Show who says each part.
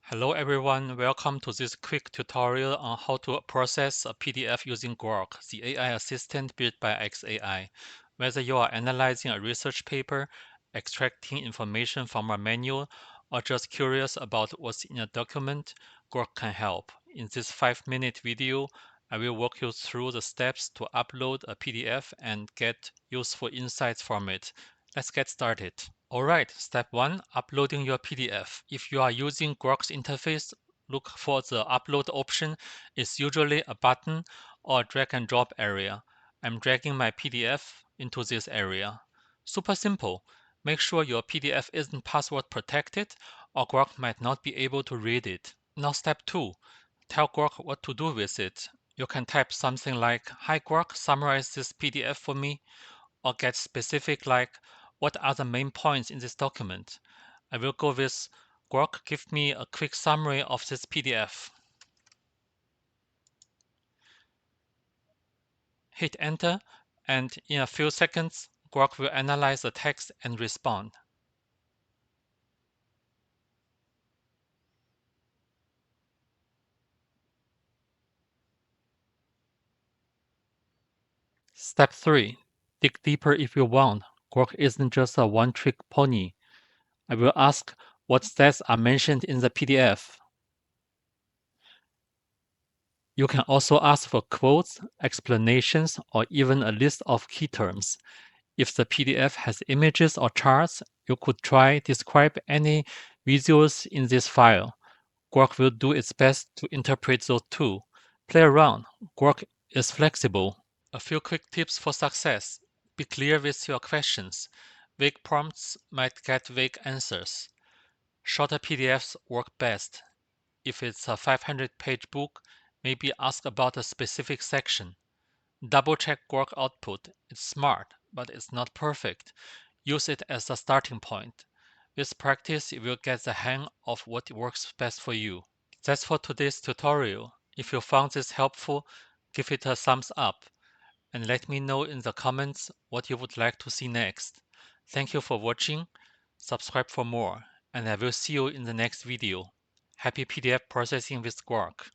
Speaker 1: Hello everyone, welcome to this quick tutorial on how to process a PDF using Grok, the AI assistant built by XAI. Whether you are analyzing a research paper, extracting information from a manual, or just curious about what's in a document, Grok can help. In this 5-minute video, I will walk you through the steps to upload a PDF and get useful insights from it. Let's get started. Alright, step 1, uploading your PDF. If you are using Grok's interface, look for the upload option. It's usually a button or drag and drop area. I'm dragging my PDF into this area. Super simple. Make sure your PDF isn't password protected or Grok might not be able to read it. Now step 2, tell Grok what to do with it. You can type something like, "Hi Grok, summarize this PDF for me," or get specific like, "What are the main points in this document?" I will go with, "Grok, give me a quick summary of this PDF." Hit enter, and in a few seconds, Grok will analyze the text and respond. Step 3. Dig deeper if you want. Grok isn't just a one-trick pony. I will ask what stats are mentioned in the PDF. You can also ask for quotes, explanations, or even a list of key terms. If the PDF has images or charts, you could try describe any visuals in this file. Grok will do its best to interpret those too. Play around. Grok is flexible. A few quick tips for success. Be clear with your questions. Vague prompts might get vague answers. Shorter PDFs work best. If it's a 500-page book, maybe ask about a specific section. Double-check Grok output. It's smart, but it's not perfect. Use it as a starting point. With practice, you will get the hang of what works best for you. That's for today's tutorial. If you found this helpful, give it a thumbs up and let me know in the comments what you would like to see next. Thank you for watching. Subscribe for more, and I will see you in the next video. Happy PDF processing with Grok.